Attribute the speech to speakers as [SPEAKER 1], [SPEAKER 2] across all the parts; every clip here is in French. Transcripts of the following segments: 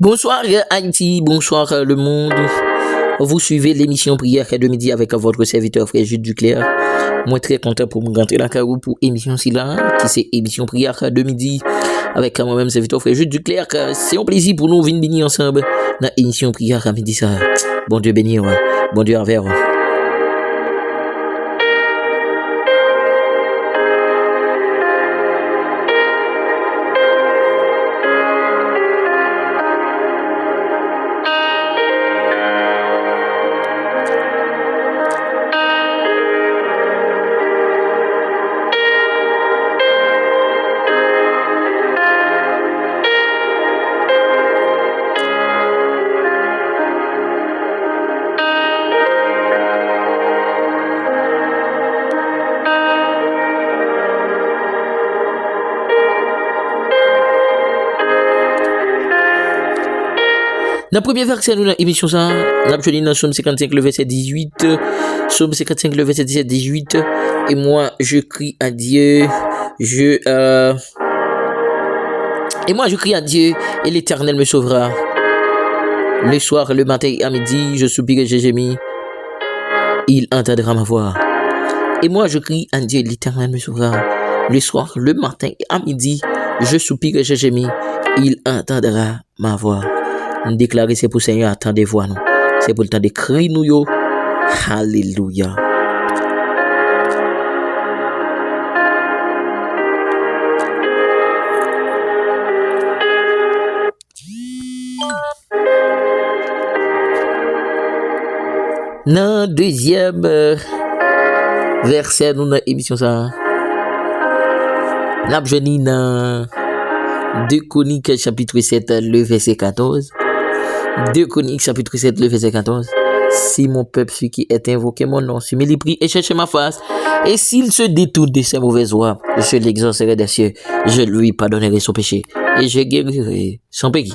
[SPEAKER 1] Bonsoir Haïti, bonsoir le monde. Vous suivez l'émission Prière de midi avec votre serviteur frère Jules Duclerc. Moi très content pour me rentrer la carreau pour émission là qui c'est émission Prière de midi avec moi-même serviteur frère Jules Duclerc. C'est un plaisir pour nous venir bénir ensemble dans émission Prière à midi ça. Bon Dieu bénir, bon Dieu envers. Dans le premier verset, nous, dans l'émission, ça, nous avons dit dans Somme 55, le verset 18, Somme 55, le verset 17, 18, et moi, je crie à Dieu, et moi, je crie à Dieu, et l'Éternel me sauvera. Le soir, le matin et à midi, je soupire et je gémis, il entendra ma voix. Et moi, je crie à Dieu, l'Éternel me sauvera. Le soir, le matin et à midi, je soupire et je gémis, il entendra ma voix. Nous déclarer c'est pour Seigneur attendre voix nous. C'est pour le temps de crier nous yo. Alléluia. Dans deuxième verset nous dans émission ça. N'a jeni dans 2 Chroniques chapitre 7 le verset 14. 2 Chroniques chapitre 7 le verset 14. Si mon peuple celui qui est invoqué mon nom, si il prie et cherche ma face, et s'il se détourne de ses mauvaises voies, je l'exaucerai des cieux, je lui pardonnerai son péché, et je guérirai son pays.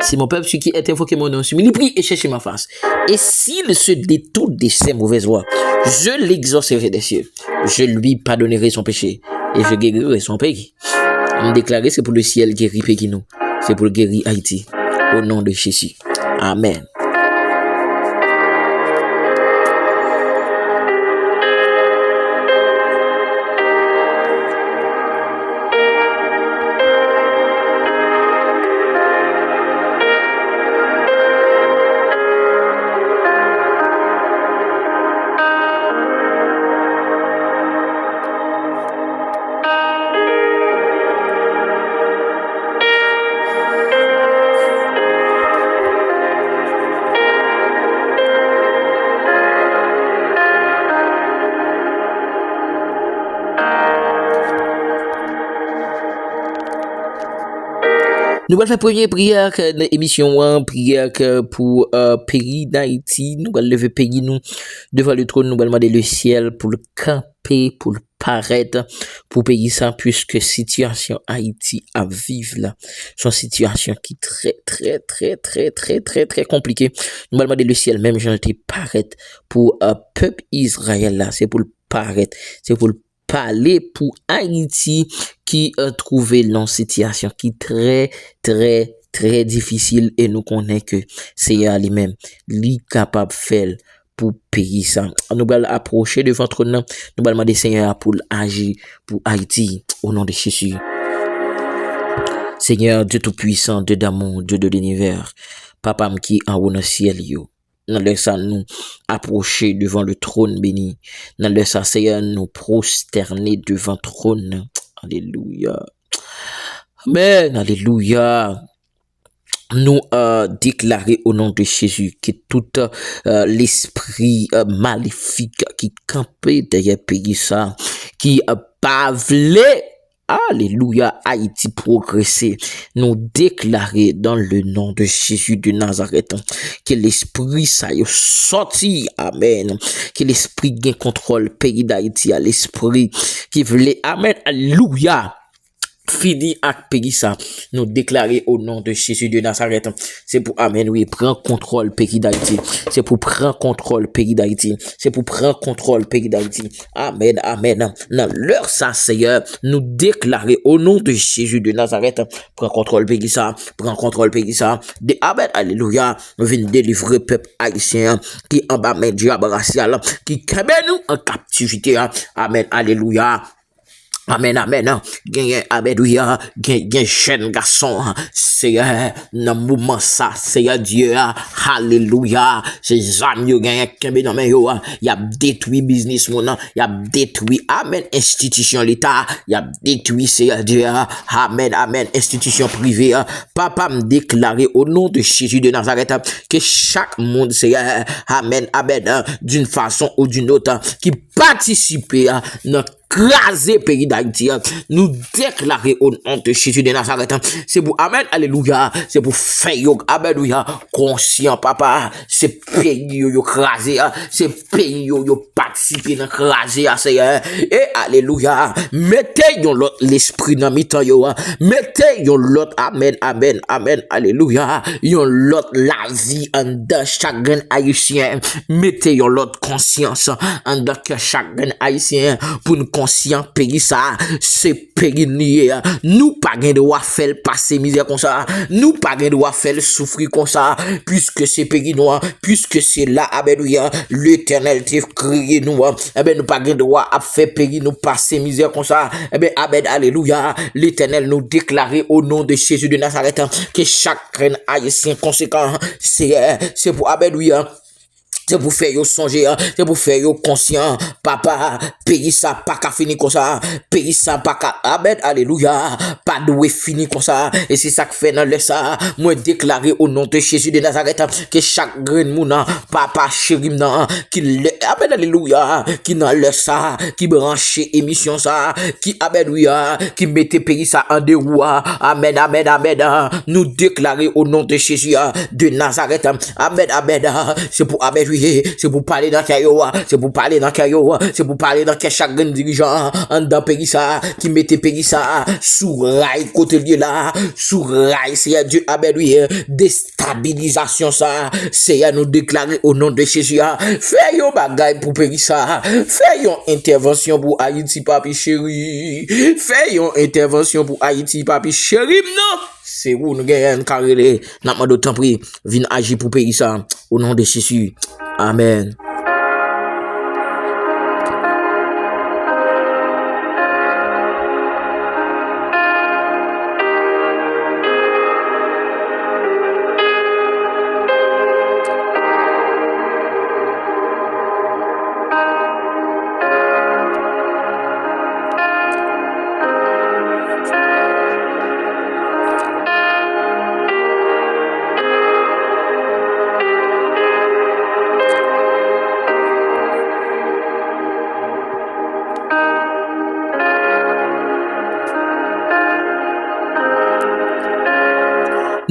[SPEAKER 1] Si mon peuple celui qui est invoqué mon nom, si il prie et cherche ma face, et s'il se détourne de ses mauvaises voies, je l'exaucerai des cieux, je lui pardonnerai son péché, et je guérirai son pays. On déclare c'est pour le ciel guérir pays nous, c'est pour guérir Haïti, au nom de Jésus. Amen. Nous allons faire première prière dans l'émission, prière pour pays d'Haïti. Nous allons lever pays nous devant le trône. Nous allons demander le ciel pour le camper, pour le paraître, pour payer ça, puisque situation Haïti à vivre là, son situation qui très compliquée. Nous allons demander le ciel même j'en étais paraître pour peuple Israël là, c'est pour le paraître, c'est pour le parler pour Haïti qui a trouvé une situation qui très difficile et nous connaissons que c'est lui-même lui capable de faire pour payer ça. Nous allons approcher de votre nom, nous allons demander Seigneur pour agir pour Haïti au nom de Jésus. Seigneur Dieu tout-puissant, Dieu d'amour, Dieu de l'univers, Papa qui en haut dans le ciel yo. Nous laissons nous approcher devant le trône béni. Nous laissons Seigneur nous prosterner devant le trône. Alléluia. Amen. Alléluia. Nous déclarer au nom de Jésus que tout l'esprit maléfique qui campait derrière pays ça, qui pavelait, alléluia, Haïti progresser, nous déclarer dans le nom de Jésus de Nazareth que l'esprit ça y sorti, amen, que l'esprit gagne contrôle pays d'Haïti, à l'esprit qui voulait, amen, alléluia. fini avec pays ça, nous déclarer au nom de Jésus de Nazareth. C'est pour, amen, oui, prendre contrôle pays d'Haïti. C'est pour prendre contrôle pays d'Haïti. C'est pour prendre contrôle pays d'Haïti. Amen, amen. Dans l'heure ça, Seigneur, nous déclarer au nom de Jésus de Nazareth, prends contrôle pays ça, prends contrôle pays ça. Amen, alléluia, nous venons délivrer peuple haïtien qui en bas met diable racial, qui kebe nous en captivité. Amen, alléluia. Amen, amen. Gen, amen, oui, gen jeune garçon, c'est dans moment ça, c'est Dieu, alléluia. Ces amis, yo gen kembe dans men yo, y a détruit business mon, y a détruit, amen, institution l'État, y a détruit, c'est Dieu, amen, amen, institution privée. Papa me déclarer au nom de Jésus de Nazareth que chaque monde, c'est amen, amen, d'une façon ou d'une autre, qui participe à notre craser pays d'Haïti, nous déclarer au nom de Jésus de Nazareth. C'est pour, amen, alléluia, c'est pour faire, alléluia, conscient, papa, c'est pays yo craser, c'est pays yo participer dans craser, Seigneur, et alléluia, mettez yon l'autre l'esprit dans mi-temps yo, mettez yon l'autre, amen, amen, amen, alléluia, yon l'autre la vie en de chaque haïtien, mettez yon l'autre conscience en de chaque haïtien pour nous conscient pays ça, c'est pays lié. Nous pas gain droit faire passer misère comme ça. Nous pas gain droit faire souffrir comme ça, puisque c'est pays noir, puisque c'est là, alléluia, l'Éternel t'a créé nous. Eh ben nous pas gain droit à faire pays nous passer misère comme ça. Eh ben amen, alléluia, l'Éternel nous déclarer au nom de Jésus de Nazareth que chaque haïtien conséquent, c'est pour alléluia. C'est pour faire yo songer, c'est pour faire yo conscient, papa, pays ça pas qu'à finir comme ça, pays ça pas qu'à, amen, alléluia, pas doué fini comme ça, et c'est ça que fait dans le ça, moi déclarer au nom de Jésus de Nazareth, que chaque grain mouna, papa chéri nan, qui amen, alléluia, qui dans le ça, qui branche émission ça, qui, alléluia, qui mette pays ça en déroue, amen, amen, amen, nous déclarer au nom de Jésus de Nazareth, amen, amen, c'est pour, amen, c'est pour parler dans Kayo, c'est pour parler dans Kayo, c'est pour parler dans chaque dirigeant en dans pays ça, qui mettait pays ça sous rail côté lieu là, sous rail, c'est Dieu, amen, oui, déstabilisation ça, c'est à nous déclarer au nom de Jésus, fais yon bagay pour pays ça, fais yon intervention pour Haïti, papi chéri, fais yon intervention pour Haïti, papi chéri, non, c'est où nous gagnons carré, n'a pas d'autant pris, viens agir pour pays ça, au nom de Jésus. Amen.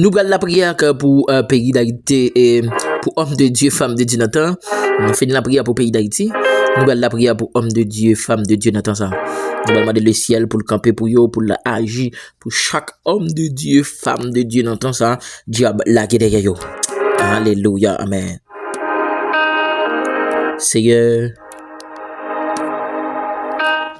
[SPEAKER 1] Nous prenons la prière pour pays d'Haïti et pour homme de Dieu, femme de Dieu Nathan. Nous faisons la prière pour pays d'Haïti. Nous prenons la prière pour homme de Dieu, femme de Dieu Nathan. Ça. Nous allons demander le ciel pour le camper pour eux, pour l'agir, pour chaque homme de Dieu, femme de Dieu Nathan. Ça. Diable la guerre yo. Alléluia, amen. Seigneur.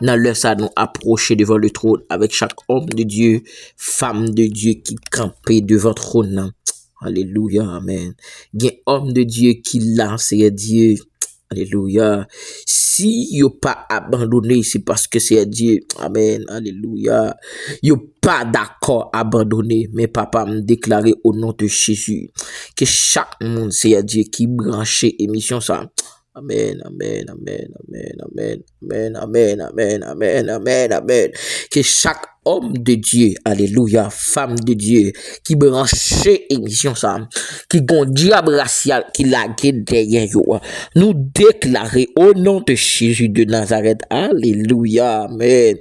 [SPEAKER 1] Dans l'heure ça nous approcher devant le trône avec chaque homme de Dieu, femme de Dieu qui campait devant le trône. Alléluia, amen. Il y a un homme de Dieu qui lance Dieu. Alléluia. Si yo pas abandonné, c'est parce que c'est Dieu. Amen. Alléluia. Yo pas d'accord abandonné, mais papa me déclarer au nom de Jésus que chaque monde c'est Dieu qui branchait émission ça. Amen, amen, amen, amen, amen, amen, amen, amen, amen, amen, amen. Que chaque homme de Dieu, alléluia, femme de Dieu, qui branchait émission ça, qui gon diable racial, qui la guette derrière yo, nous déclarer au nom de Jésus de Nazareth, alléluia, amen,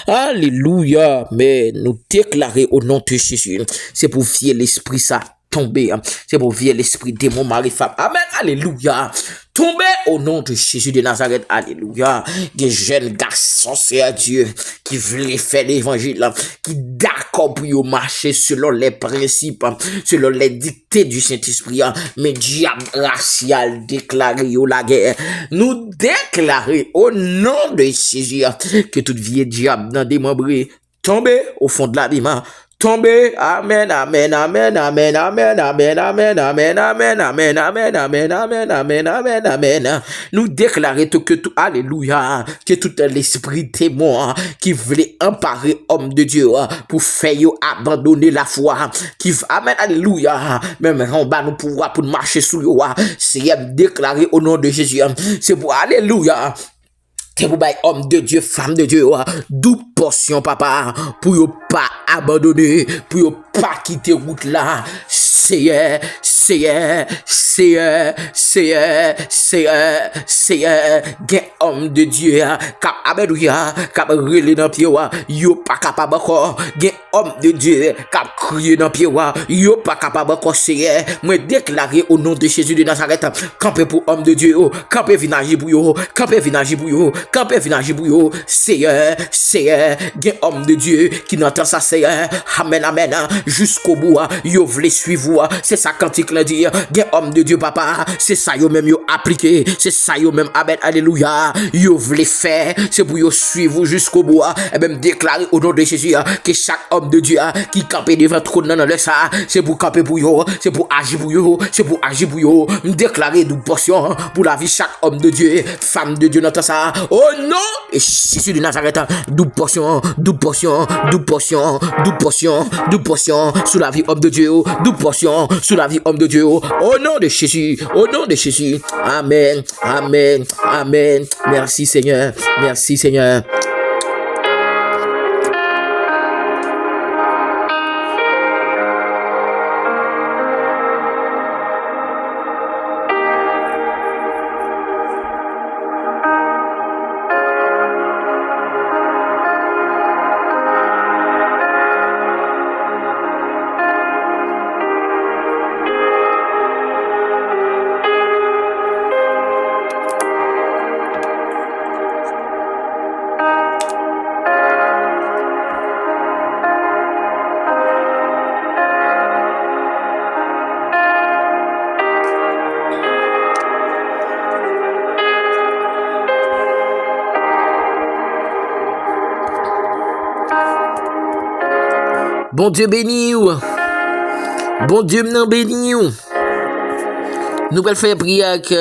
[SPEAKER 1] alléluia, amen, nous déclarer au nom de Jésus, c'est pour fier l'esprit ça, tomber, c'est pour virer l'esprit démon, mari, femme, amen, alléluia. Tombez au nom de Jésus de Nazareth. Alléluia. Des jeunes garçons, c'est Dieu, qui veulent faire l'évangile, qui d'accord pour marcher selon les principes, selon les dictées du Saint-Esprit. Mais diable racial déclaré la guerre. Nous déclarer au nom de Jésus que toute vieille diable dans des membres tomber au fond de l'abîme. Tomber. Amen, amen, amen, amen, amen, amen, amen, amen, amen, amen, amen, amen, amen, amen, amen, amen. Nous déclarer que tout, alléluia, que tout l'esprit témoin qui voulait emparer homme de Dieu pour faire abandonner la foi, qui, amen, alléluia, même en bas nous pouvoir pour marcher sous le c'est déclaré au nom de Jésus. C'est pour, alléluia. C'est pour homme de Dieu, femme de Dieu, d'où portion, papa, pour ne pas abandonner, pour ne pas quitter route là. C'est homme de Dieu, cap alléluia, cap relé dans pied, yo pas capable encore, homme de Dieu, cap crier dans pied, yo pas capable encore, c'est moi déclarer au nom de Jésus de Nazareth, camper pour homme de Dieu, camper vinager pour yo, camper vinager pour yo, camper vinager pour yo, c'est homme de Dieu qui n'entend ça, c'est amen, amen, jusqu'au bout, yo vle suivre, c'est ça cantique le dit, homme de Dieu, papa, c'est ça yo même yo appliqué, c'est ça yo même, amen, alléluia, yo vle faire, c'est pour yo suivre jusqu'au bout, et même déclarer au nom de Jésus, que chaque homme de Dieu, qui campe devant trône dans le ça, c'est pour camper pour yo, c'est pour agir pour yo, c'est pour agir pour yo, déclarer nous portion pour la vie chaque homme de Dieu, femme de Dieu, n'entend ça, oh non, et Jésus de Nazareth, double portion, double portion, double portion, double portion, double portion, sous la vie homme de Dieu, double portion, sous la vie homme de Dieu, au nom de Jésus, au nom de Jésus, amen, amen, amen, merci Seigneur, merci Seigneur. Bon Dieu béni ou. Bon Dieu m'en béni ou. Nous allons faire prière avec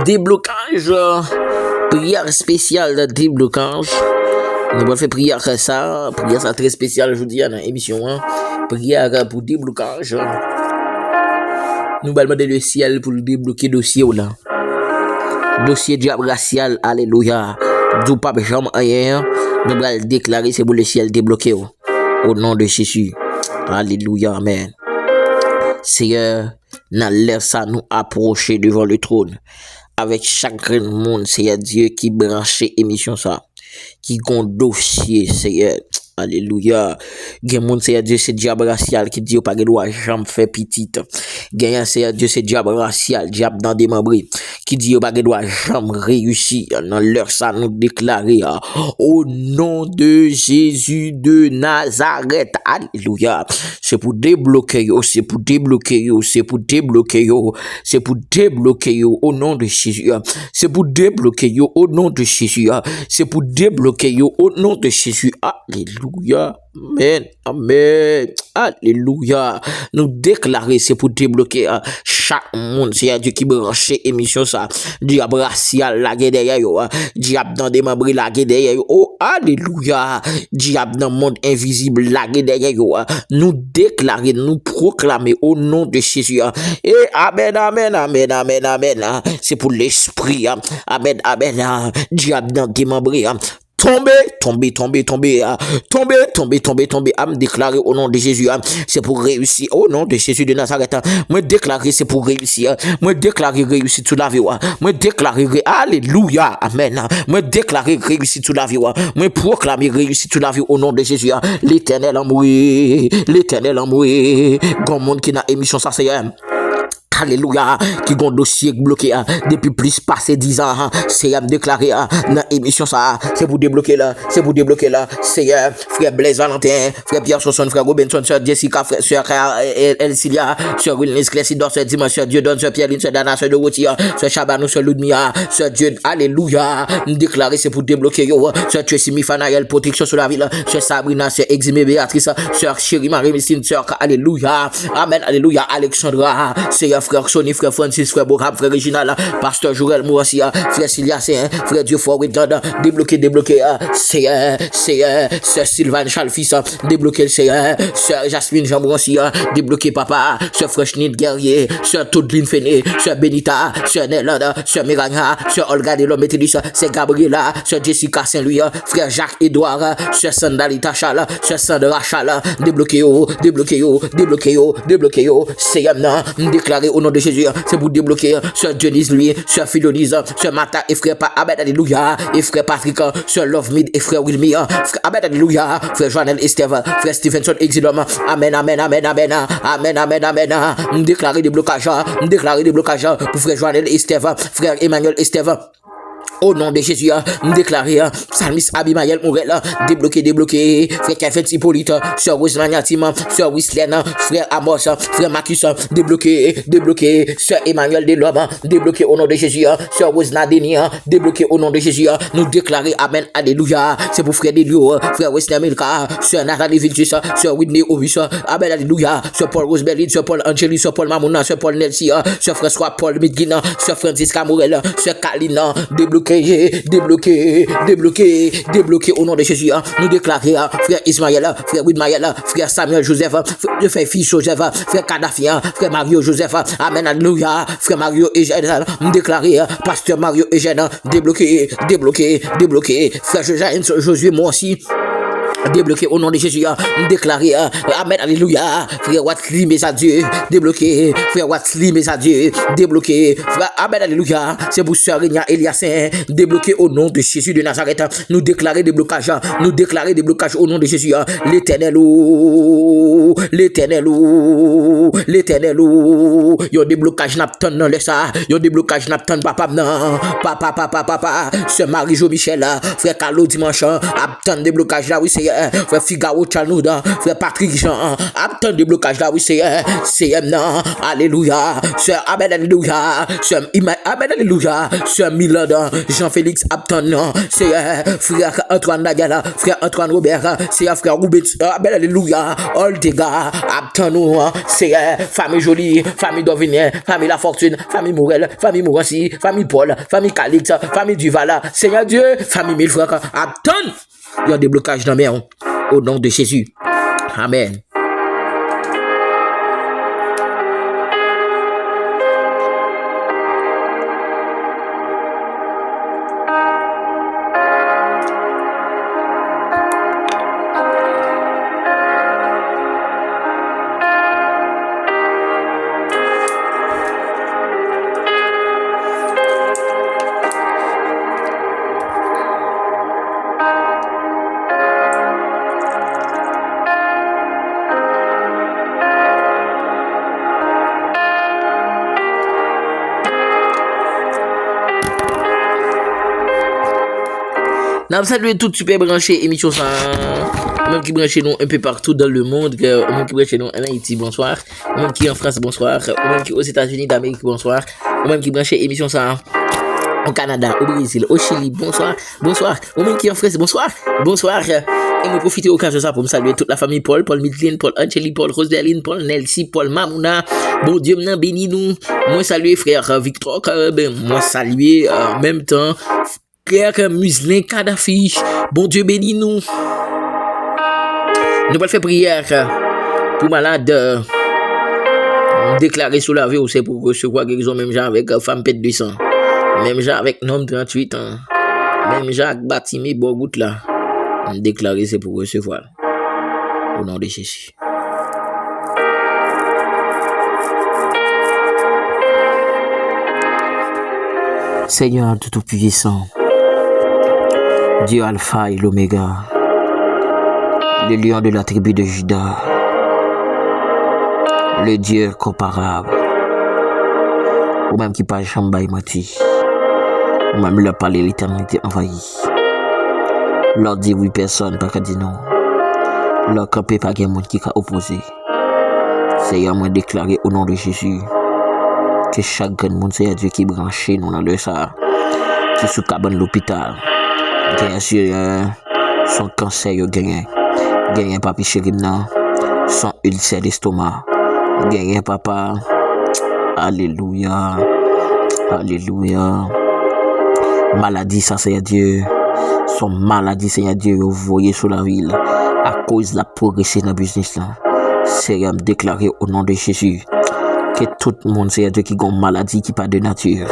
[SPEAKER 1] déblocage. Prière spéciale de déblocage. Nous allons faire prière ça. Prière ça très spéciale, je vous dis, dans l'émission. Prière pour déblocage. Nous allons demander le ciel pour débloquer le dossier là. Dossier diable racial, alléluia. Du pape jamais rien. Nous allons déclarer c'est pour le ciel débloqué. Au nom de Jésus. Alléluia, amen. Seigneur, nous laissons nous approcher devant le trône. Avec chaque monde, Seigneur Dieu, qui branche émission ça. Qui gon dossier, Seigneur. Alléluia. Gen moun Seigneur Dieu, c'est diable racial qui dit pas droit jamais faire petite. Gen Seigneur Dieu, c'est diable racial, diable dans des membres qui dit pas droit jamais réussir dans leur ça nous déclarer au nom de Jésus de Nazareth. Alléluia. C'est pour débloquer yo, c'est pour débloquer yo, c'est pour débloquer yo, c'est pour débloquer yo au nom de Jésus. C'est pour débloquer yo au nom de Jésus. C'est pour débloquer yo au nom de Jésus. Alléluia. Amen. Amen. Alléluia. Nous déclarer c'est pour débloquer chaque monde. C'est Dieu qui branche émission ça. Diable racial la guerre derrière yo. Diable dans des membres la guerre derrière yo. Oh, alléluia. Diable dans le monde invisible la guerre derrière yo. Nous déclarer, nous proclamer au nom de Jésus. Et amen, amen, amen, amen, amen. C'est pour l'esprit. Amen, amen. Diable dans des membres. Tomber, à me déclarer au nom de Jésus, c'est pour réussir, au nom de Jésus de Nazareth, me déclarer c'est pour réussir, me déclarer réussir toute la vie, me déclarer, alléluia, amen, me déclarer réussir toute la vie, me proclamer réussir toute la vie au nom de Jésus, l'éternel amour, grand monde qui n'a émission ça c'est alléluia, qui ont dossier bloqué depuis plus passé 10 ans, c'est déclaré dans l'émission ça, c'est pour débloquer là, c'est frère Blaise Valentin, frère Pierre Sosson, frère Robinson, sœur Jessica, frère sœur Elcilia, sœur Willis Clessidor, sœur Dimanche, sœur Dieudonne, sœur Pierre-Lynn, sœur Dana, sœur Dorothea, sœur Chabanou, sœur Ludmilla, sœur Dieu, alléluia, déclaré c'est pour débloquer yo, sœur Tracy Mifanaël, protection sur la ville, sœur Sabrina, sœur Eximé Béatrice, sœur Chérie Marie-Mystine, sœur alléluia, amen, alléluia, Alexandra, c'est frère Sonny, frère Francis, frère Borab, frère Reginald, pasteur Jourel Mourassia, frère Sylvia, frère Dieu Fort Redland, débloqué, c'est sœur Sylvain Chalfis, débloqué, c'est sœur Jasmine Jean Mourassia, débloqué papa, sœur Freshnid Guerrier, sœur Toudline Féné, sœur Benita, sœur Nélade, sœur Miragna, sœur Olga de l'homme Métélis, sœur Gabriela, sœur Jessica Saint-Louis, frère Jacques Edouard, sœur Sandalita Chal, sœur Sandra Chal, débloqué yo, c'est maintenant déclaré au nom de Jésus, c'est pour débloquer, sœur Denise lui, sœur Philonise, sœur Mata et frère Abed, alléluia, et frère Patrick, sœur Love Mid et frère Wilmy, frère Abed, alléluia, frère Joannel Esteve, frère Stevenson Exilum, amen, déclarer des blocages, pour frère Joannel Esteve, frère Emmanuel Esteve. Au nom de Jésus, déclaré, psalmiste Abimaël Mourel, débloqué, frère Kefet Hippolyte, sœur Rosemania Tim, sœur Wislaine, frère Amos, frère Marcus, débloqué, sœur Emmanuel Delhomme, débloqué au nom de Jésus, sœur Rosna Denis, débloqué au nom de Jésus, nous déclarer, amen, alléluia, c'est pour frère Delio, frère Wesley Milka, sœur Nathalie Viltus, sœur Whitney Ovis, amen, alléluia, sœur Paul Roseberry, sœur Paul Angeli, sœur Paul Mamouna, sœur Paul Nelsie, sœur François Paul Midguin, sœur Francisca Morel, sœur Kalina, débloqué au nom de Jésus. Nous déclarer frère Ismaël, frère Widmaël, frère Samuel Joseph, frère fils Joseph, frère Kadhafi, frère Mario Joseph, amen, alléluia, frère Mario Eugène, nous déclarer pasteur Mario Eugène, débloqué, frère Josué moi aussi. Débloqué au nom de Jésus, déclaré, amen, alléluia, frère Watli, mes adieux, débloqué, frère Watli, mes adieux, débloqué, frère, amen, alléluia, c'est pour sœur Régna Eliassin, débloqué au nom de Jésus de Nazareth, nous déclarer des blocages au nom de Jésus, l'éternel, y'a des blocages n'aptan dans le ça, y'a des blocages n'aptan papa, sœur Marie-Jo Michel, frère Carlo Dimanche, aptan des blocages là, oui, c'est frère Figaro Chalnouda, frère Patrick Jean, aptan des blocages là, oui, c'est non, alléluia, sœur amen, alléluia, sœur amen, alléluia, sœur Milad, Jean-Félix aptan, c'est frère Antoine Nagala, frère Antoine Robert, c'est frère Roubet, amen, alléluia, Oltega, aptan nous, c'est famille jolie, famille Dovinier, famille La Fortune, famille Morel, famille Mourassi, famille Paul, famille Calix, famille Duvala, Seigneur Dieu, famille Mille frères, aptan. Il y a des blocages dans la mer au nom de Jésus. Amen. Nous saluons tout super branché émission ça, même qui branché nous un peu partout dans le monde, même qui branché nous en Haïti, bonsoir, même qui en France, bonsoir, même qui aux États-Unis d'Amérique, bonsoir, même qui branché émission ça au Canada, au Brésil, au Chili, bonsoir, même qui en France, bonsoir. Et nous profiter au cas de ça pour me saluer toute la famille Paul Midlin, Paul Angeli, Paul Roseberlin, Paul Nelsie, Paul Mamouna. Bon Dieu m'en béni nous. Moi saluer frère Victor Carabin, moi saluer en même temps frère Muslin Kadhafi. Bon Dieu béni nous. Nous allons faire prière pour malade déclarer sous la vie ou c'est pour recevoir guérison même gens avec femme pète 200. Même gens avec homme 38 ans. Même Jacques Batimé Bogout là. Déclarer c'est pour recevoir. Au nom de Jésus. Seigneur Tout-Puissant, Dieu Alpha et l'Oméga, le lion de la tribu de Juda, le Dieu comparable, ou même qui pas jamais menti, ou même leur parler l'éternité envahie. Leur dire oui, personne pas qu'à dire non. Leur camper pas qu'il y a monde qui a opposé. Seigneur, moi déclarer au nom de Jésus que chaque grand monde, c'est Dieu qui branche nous dans le ça, qui sous cabane l'hôpital, bien sûr, son cancer, gagné papi chéri nan, son ulcère d'estomac, gagné papa, alléluia, alléluia, maladie ça c'est Dieu, son maladie Seigneur Dieu, vous voyez sur la ville, à cause de la progression dans le business là, Seigneur, déclaré au nom de Jésus, que tout le monde Seigneur Dieu qui a une maladie qui pas de nature,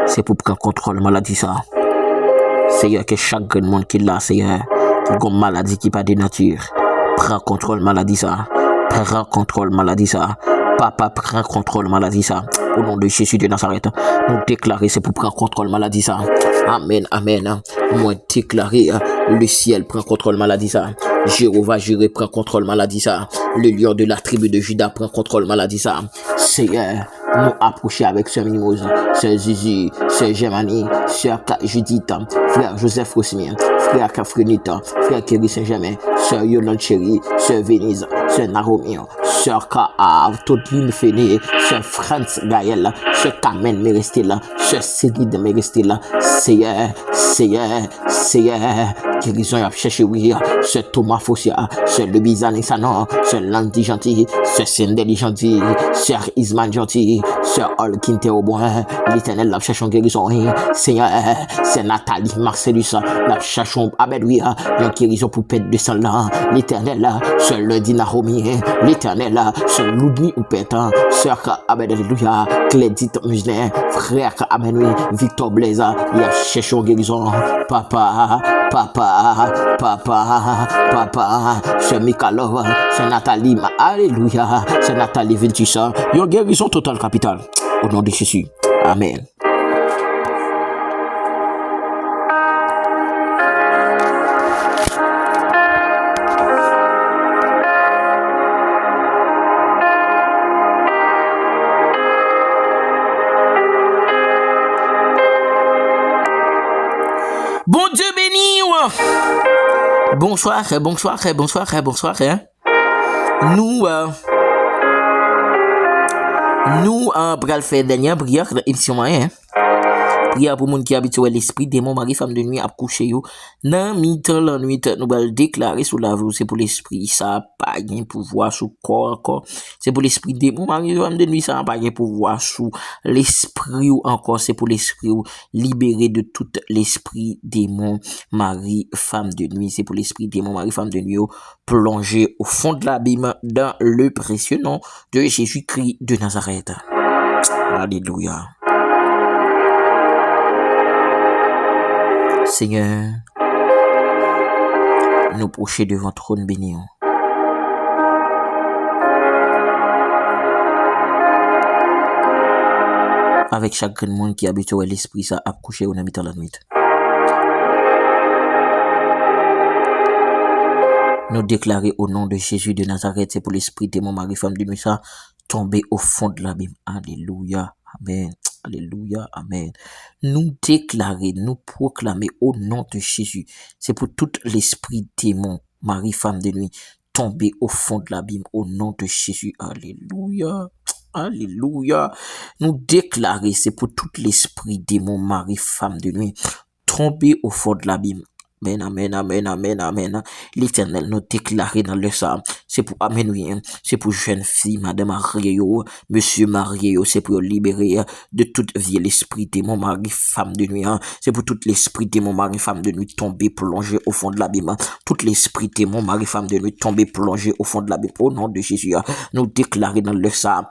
[SPEAKER 1] c'est pour prendre contrôle de la maladie ça. Seigneur, que chaque grand monde qui l'a, Seigneur, qui a une maladie qui pas de nature, prends contrôle de la maladie ça. Prends contrôle de la maladie ça. Papa, prends contrôle de la maladie ça. Au nom de Jésus de Nazareth, nous déclarer, c'est pour prendre contrôle de la maladie ça. Amen, amen. Moi déclarer, le ciel prend contrôle de la maladie ça. Jéhovah Jireh prend contrôle de la maladie ça. Le lion de la tribu de Juda prend contrôle de la maladie ça. Seigneur, nous approcher avec Sœur Mimose, Sœur Zizi, Sœur Germanie, Sœur Judith, Frère Joseph Rosmien, Frère Kafrenita, Frère Kerry Saint-Germain, Sœur Yolande Chéri, Sœur Venise, Sœur Naomi, Sœur Kaav, toute l'une Féné, Sœur France Gaël, Sœur Carmen Mérestil, Sœur Céline Mérestil, Seigneur, guérison a cherché oui, Sœur Thomas Fossia, Sœur Le Bizan Sanon, Sœur Landy Gentil, Sœur Sendeli Gentil, Sœur Isman Gentil, Sœur Olkinte au bois, l'Éternel la cherchons guérison, Seigneur, c'est Nathalie Marcellus, la cherchons oui, une guérison pour pète de sang là, l'Éternel, Sœur Lundi Naomi, l'Éternel, Sœur Loudni ou pète, Sœur alléluia, Clédite Muslin, Frère Amen oui, Victor Blaise, il a cherchons guérison, papa, c'est Mikalov, c'est Nathalie, alléluia, c'est Nathalie Viltusa, il y a une guérison totale capitale, au nom de Jésus, amen. Bon Dieu béni. Bonsoir. Nous pral faire dernière prière dans l'émission hein. Prière pour moun qui habitué l'esprit démon mari femme de nuit à coucher yo. Nan mi-temps la nuit nous pral déclarer sous la vie c'est pour l'esprit ça pas gain pouvoir sous corps. C'est pour l'esprit démon mari femme de nuit ça pas gain pouvoir sous l'esprit ou encore c'est pour l'esprit ou libéré de tout l'esprit démon mari femme de nuit c'est pour l'esprit démon mari femme de nuit plongé au fond de l'abîme dans le précieux nom de Jésus-Christ de Nazareth. Alléluia. Seigneur, nous procher devant trône béni. Avec chaque monde qui habite à l'esprit, ça a couché au namitan la nuit. Nous déclarer au nom de Jésus de Nazareth, c'est pour l'esprit de mon mari, femme de nuit, ça tomber au fond de l'abîme. Alléluia. Amen. Alléluia, amen. Nous déclarer, nous proclamer au nom de Jésus. C'est pour tout l'esprit démon, mari, femme de nuit, tomber au fond de l'abîme au nom de Jésus. Alléluia. Alléluia. Nous déclarer, c'est pour tout l'esprit démon, mari, femme de nuit, tomber au fond de l'abîme. Amen. L'Éternel nous déclarer dans le sang. C'est pour amen oui, c'est pour jeune fille, madame mariée, monsieur marié, c'est pour libérer de toute vie l'esprit de mon mari, femme de nuit. C'est pour tout l'esprit de mon mari, femme de nuit tomber, plongé au fond de l'abîme. Tout l'esprit de mon mari, femme de nuit tomber, plongé au fond de l'abîme. Au nom de Jésus, nous déclarer dans le sang.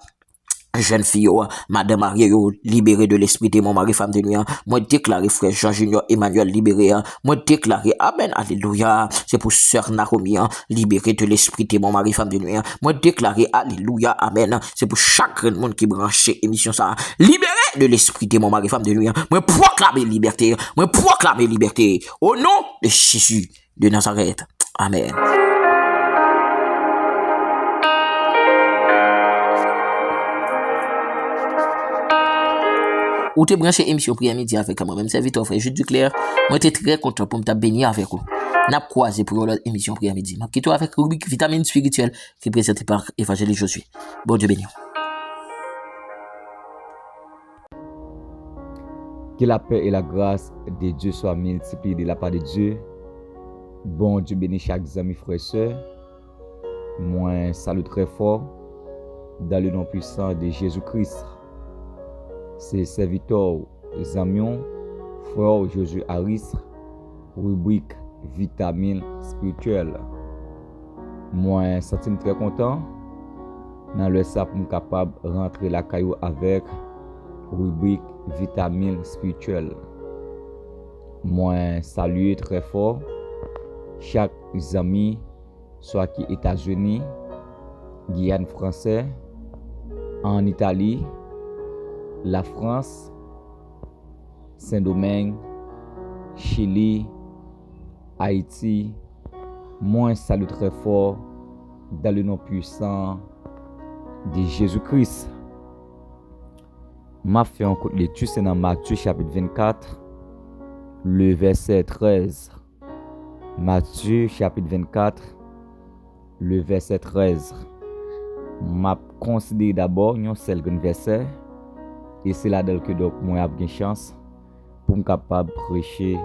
[SPEAKER 1] Jeune fille, madame mariée, libérée de l'esprit de mon mari, femme de nuit. Moi, déclaré, frère Jean Junior Emmanuel, libéré. Moi, déclaré, amen, alléluia. C'est pour sœur Naomi, libérée de l'esprit de mon mari, femme de nuit. Moi, déclaré, alléluia, amen. C'est pour chaque monde qui branche émission ça. Libéré de l'esprit de mon mari, femme de nuit. Moi, proclamer liberté. Au nom de Jésus de Nazareth. Amen. Ou te branché émission prière midi avec moi, même serviteur frère Jude Duclair. Moi, j'étais très content pour me bénir avec vous. N'a croisé pour l'autre émission prière midi. Je quitte avec rubrique vitamine spirituelle qui est présentée par Évangéliste Josué. Bon Dieu béni.
[SPEAKER 2] Que la paix et la grâce de Dieu soient multipliées de la part de Dieu. Bon Dieu bénit chaque ami, frère et soeur. Moi, salue très fort dans le nom puissant de Jésus-Christ. C'est serviteur Zamion, frère Josué Harris, rubrique vitamine spirituelle. Moi, je suis très content dans le sap pour capable de rentrer la caillou avec rubrique vitamine spirituelle. Moi, salue très fort chaque ami, soit qui États-Unis, Guyane français, en Italie, la France, Saint-Domingue, Chili, Haïti. Moi, salue très fort dans le nom puissant de Jésus-Christ. M'a fait un coup de lecture, c'est dans Matthieu chapitre 24, le verset 13. Matthieu chapitre 24, le verset 13. M'a considéré d'abord un seul verset, et c'est là-dedans que donc moi j'ai une chance pour me capable de prêcher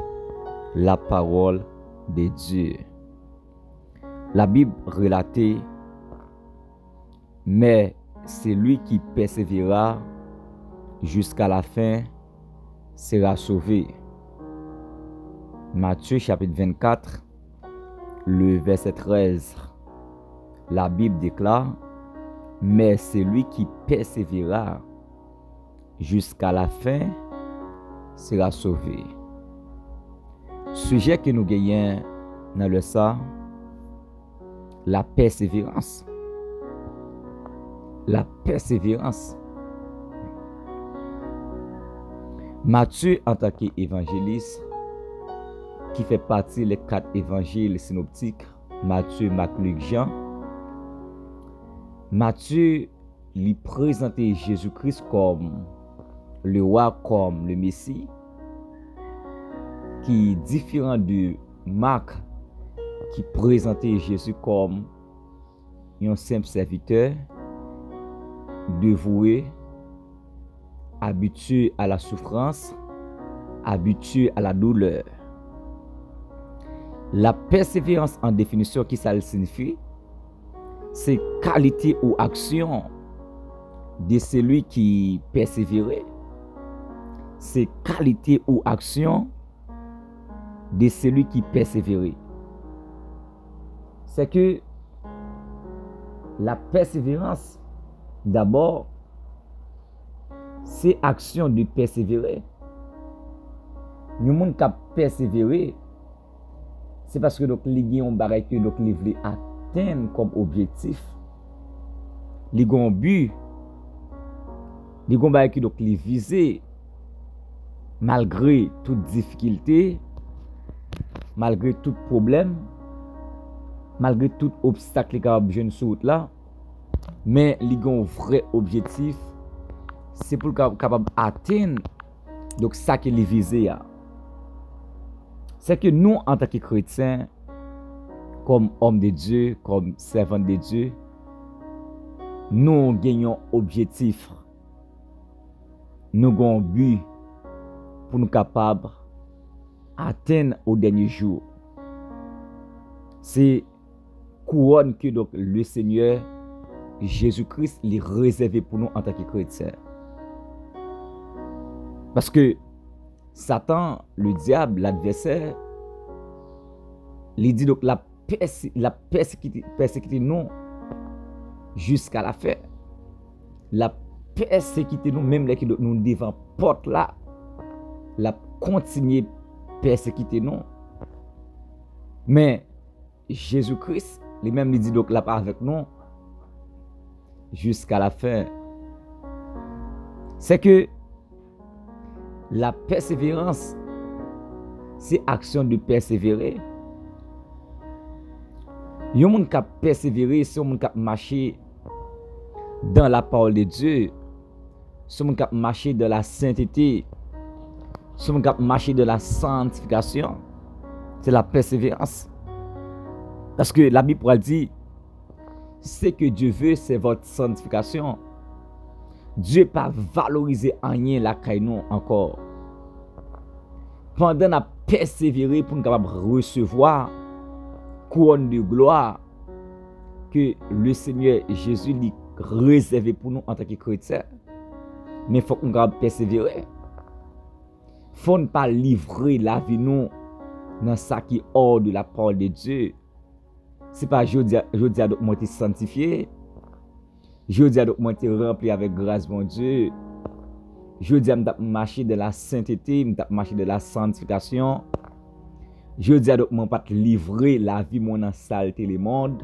[SPEAKER 2] la parole de Dieu. La Bible relate, mais celui qui persévérera jusqu'à la fin sera sauvé. Matthieu chapitre 24, le verset 13. La Bible déclare, mais celui qui persévérera jusqu'à la fin sera sauvé. Sujet que nous gagnons dans le ça, la persévérance. La persévérance. Matthieu, en tant qu'évangéliste, qui fait partie des 4 évangiles synoptiques, Matthieu, Marc, Luc, Jean, Matthieu lui présentait Jésus-Christ comme le roi, comme le Messie, qui est différent de Marc, qui présentait Jésus comme un simple serviteur, dévoué, habitué à la souffrance, habitué à la douleur. La persévérance, en définition, qui ça signifie? C'est qualité ou action de celui qui persévère. C'est qualité ou action de celui qui persévère. C'est que la persévérance, d'abord, c'est action de persévérer. Le monde qui a persévéré, c'est parce que donc les gens ont que donc les veulent atteindre comme objectif. Les gens ont but, les gens ont donc les viser malgré toute difficulté, malgré tout problème, malgré tout obstacle qui a besoin sur route là, mais les gens ont un vrai objectif, c'est pour capable atteindre donc ça que les viser. C'est que nous, en tant que chrétiens, comme hommes de Dieu, comme servants de Dieu, nous gagnons objectif. Nous avons un but pour nous capables d'atteindre au dernier jour. C'est couronne que donc le Seigneur Jésus-Christ les réservé pour nous en tant que chrétiens. Parce que Satan, le diable, l'adversaire, il dit donc la persécuter nous jusqu'à la fin. La persécuter nous, même les qui nous devant porte là, la continuer persécuter nous. Mais Jésus-Christ, lui-même, il dit donc là avec nous jusqu'à la fin. C'est que la persévérance, c'est action de persévérer. Il y a des gens qui persévérer, c'est des gens qui marcher dans la parole de Dieu. Ce monde qui a marché de la sainteté. Ce monde qui a marché de la sanctification. C'est la persévérance. Parce que la Bible dit, ce que Dieu veut, c'est votre sanctification. Dieu n'a pas valorisé rien la caille encore. Pendant la persévérer pour nous capable recevoir couronne de gloire que le Seigneur Jésus lui réservé pour nous en tant que chrétiens. Mais il faut qu'on capable persévérer. Il faut ne pas livrer la vie nous dans ça qui est hors de la parole de Dieu. C'est pas je dis à moi t'es sanctifié. Je dis à moi t'es rempli avec grâce mon Dieu. Je dis à moi marcher de la sainteté, moi marcher de la sanctification. Je dis à moi pas livrer la vie mon dans saleté le monde.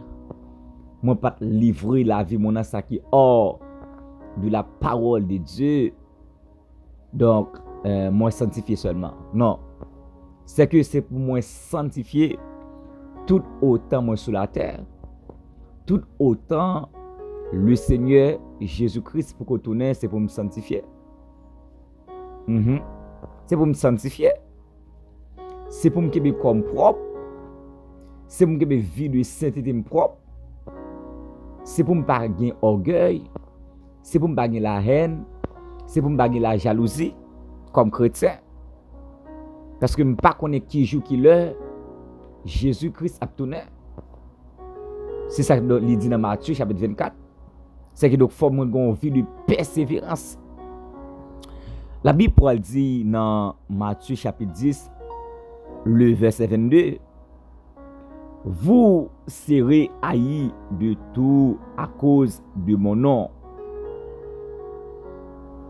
[SPEAKER 2] Moi pas livrer la vie mon dans ça qui est hors de la parole de Dieu. Donc moi sanctifié seulement. Non. C'est que c'est pour moi sanctifier tout autant moi sur la terre. Tout autant le Seigneur Jésus-Christ pour qu'on tourne, c'est pour me sanctifier. C'est pour me sanctifier. C'est pour me garder comme propre. C'est pour me garder vie de sainteté propre. C'est pour me pas gagner orgueil. C'est pour me pas gagner la haine. C'est pour me pas gagner la jalousie comme chrétien. Parce que je ne pas connaître qui joue qui l'heure. Jésus-Christ a tourné. C'est ça qu'il dit dans Matthieu chapitre 24. C'est que donc faut une vie de persévérance. La Bible dit dans Matthieu chapitre 10, le verset 22, vous serez haïs de tout à cause de mon nom.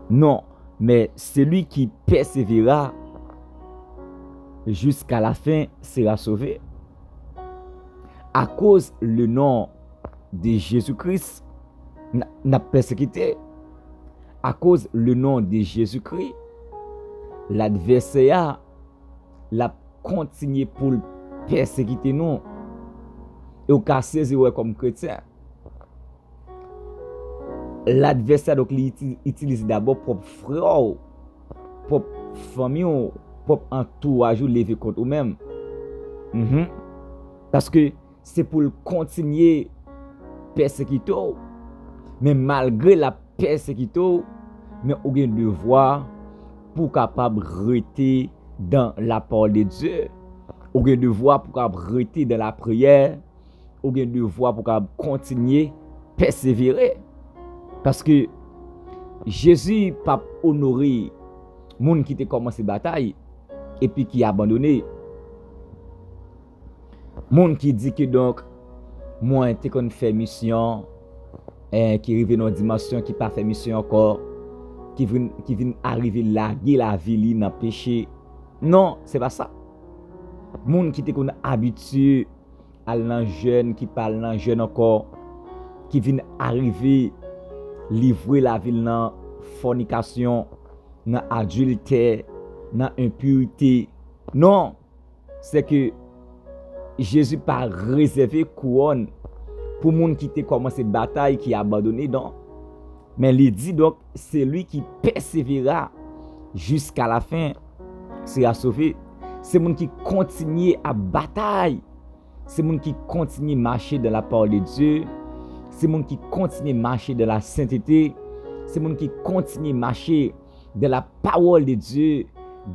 [SPEAKER 2] Non, mais celui qui persévérera jusqu'à la fin sera sauvé. À cause le nom de Jésus-Christ, n'a persécuté. À cause le nom de Jésus-Christ, l'adversaire l'a continué pour persécuter nous. Et au cas saisi comme chrétien. L'adversaire donc il utilise d'abord propre frère, propre famille, propre entourage levé contre eux-mêmes. Parce que c'est pour continuer persécuter. Mais malgré la persécution, mais on a un devoir pour capable rester dans la parole de Dieu. On a un devoir pour capable rester dans la prière. On a un devoir pour capable continuer persévérer. Parce que Jésus pas honoré monde qui a commencé la bataille et puis qui a abandonné. Monde qui dit que donc moi t'es qu'on fait mission qui arrive dans une dimension qui pas fait mission encore qui vient arriver larguer la vie dans péché. Non, c'est pas ça. Monde qui t'es qu'on habitué à l'an jeune qui parle l'an jeune encore qui vient arriver livrer la vie dans fornication, dans adultère, dans impureté. Non, c'est que Jésus pas réservé couronne pour monde qui a commencé la bataille qui a abandonné non. Mais il dit donc c'est lui qui persévérera jusqu'à la fin sera sauvé. C'est monde qui continue à bataille. C'est monde qui continue à marcher dans la parole de Dieu. C'est monde qui continue à marcher dans la sainteté. C'est monde qui continue à marcher dans la parole de Dieu,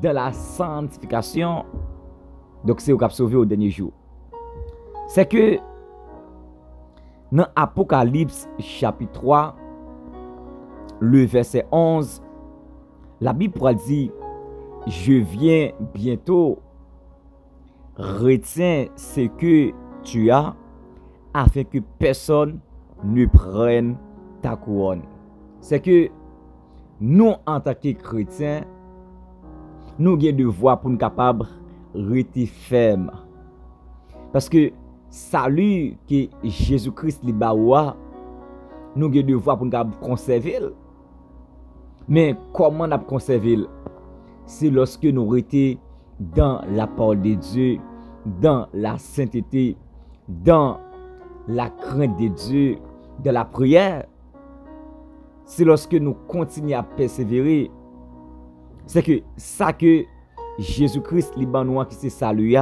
[SPEAKER 2] dans la sanctification. Donc c'est au cap sauvé au dernier jour. C'est que dans Apocalypse chapitre 3, le verset 11, la Bible dit, je viens bientôt, retiens ce que tu as, afin que personne ne prenne ta couronne. C'est que nous, en tant que chrétiens, nous avons devoir pour nous capables de rester fermes. Parce que salut que Jésus-Christ li baoua, nous avons devoir pour nous conserver. Mais comment nous conserver? C'est lorsque nous restons dans la parole de Dieu, dans la sainteté, dans la crainte de Dieu, de la prière. c'est lorsque nous continuons à persévérer, c'est que ça que Jésus-Christ li ban nous qui c'est salut.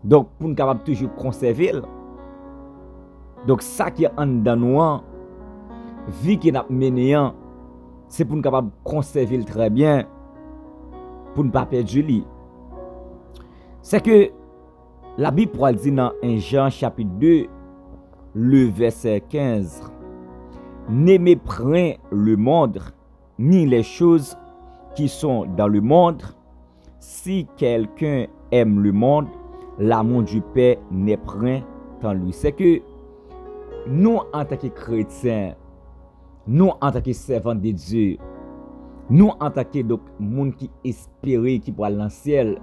[SPEAKER 2] Donc pour nous capable toujours conserver. Donc ça qui est en dedans nous, vie qui n'a mené, c'est pour nous capable conserver très bien, pour ne pas perdre lui. C'est que la Bible dit dans 1 Jean chapitre 2, le verset 15, n'aimez point le monde, ni les choses qui sont dans le monde. Si quelqu'un aime le monde, l'amour du Père n'est point en lui. C'est que nous, en tant que chrétiens, nous, en tant que servants de Dieu, nous, en tant que monde qui espérait qui pour aller dans le ciel,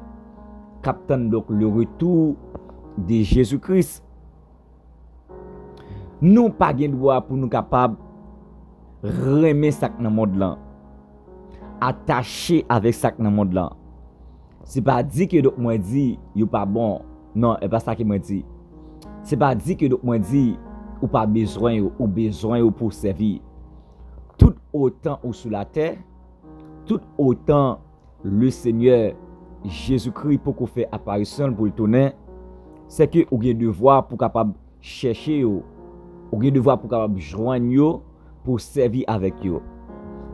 [SPEAKER 2] captant donc le retour de Jésus-Christ, nous pas de droit pour nous capables remettre ça dans le monde là, attaché avec ça dans le monde là. C'est pas dit que donc moi dit yo pas bon, non, c'est pas ça que moi dit. C'est pas dit que donc moi dit ou pas besoin ou besoin pour servir. Tout autant ou sous la terre, tout autant le Seigneur Jésus-Christ pour qu'on fait apparition pour le tourner, c'est que ou avez devoir pour capable chercher ou avez devoir pour capable joindre pour servir avec eux.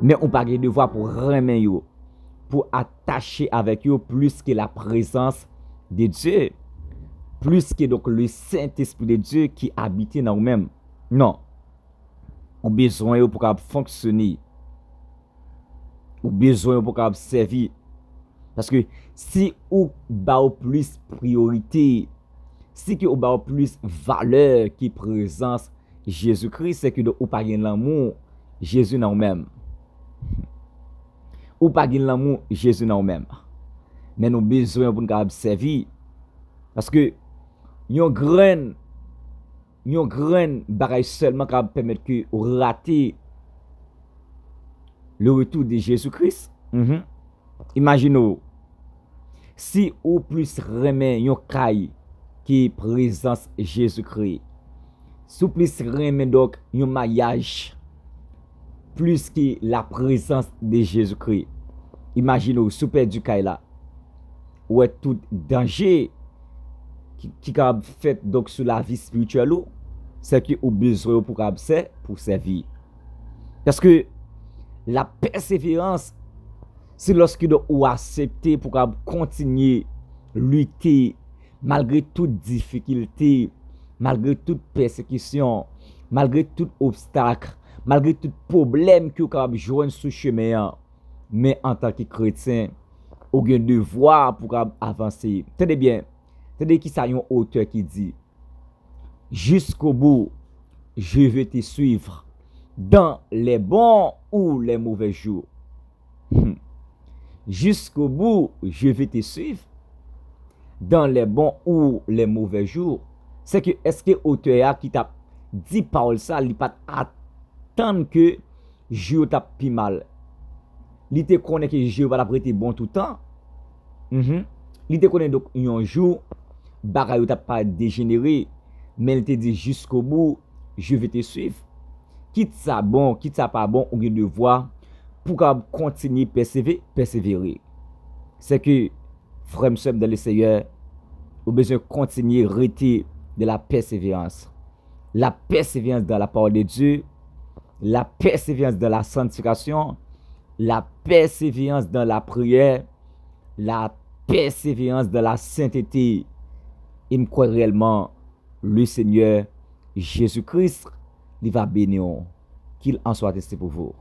[SPEAKER 2] Mais on pas devoir pour remettre yo, pour attacher avec eux plus que la présence de Dieu, plus que donc le Saint-Esprit de Dieu qui habite dans nous-mêmes. Non. On a besoin pour capable fonctionner. On a besoin pour capable servir. Parce que si on a plus priorité, si on a plus valeur qui présence Jésus-Christ, c'est que on pas l'amour Jésus dans nous-mêmes. Ou pas l'amour Jésus dans nous-mêmes. Mais nous avons besoin pour nous servir. Parce que yon graine bagaille seulement qui permettre que rater le retour de Jésus-Christ. Imaginez si ou plus remet yon caille qui présence Jésus-Christ. Si ou plus remet donc yon mariage plus que la présence de Jésus-Christ. Imaginez si ou perdu caille là. Ou est tout danger qui a fait donc sur la vie spirituelle, c'est que vous besoin pour servir. Parce que la persévérance, c'est lorsque vous acceptez pour continuer à lutter malgré toute difficulté, malgré toute persécution, malgré tout obstacle, malgré tout problème que vous avez joindre sur le chemin. Mais en tant que chrétien, vous avez un devoir pour avancer. Tenez bien. C'est qui ça, un auteur qui dit jusqu'au bout, je vais te suivre dans les bons ou les mauvais jours. Jusqu'au bout, je vais te suivre dans les bons ou les mauvais jours. C'est que est-ce que l'auteur qui t'a dit parole ça, il pas attendre que je t'a pi mal. Il te connaît que je va prêter bon tout le temps. Il te connaît donc un jour bagaille t'a pas dégénéré, mais il te dit jusqu'au bout, je vais te suivre. Quitte ça bon, quitte ça pas bon, on a devoir pour continuer persévérer. C'est que frère m'sem dans le Seigneur, on besoin continuer rester de la persévérance. La persévérance dans la parole de Dieu, la persévérance dans la sanctification, la persévérance dans la prière, la persévérance dans la sainteté. Il me croit réellement, le Seigneur Jésus-Christ, il va bénir, qu'il en soit testé pour vous.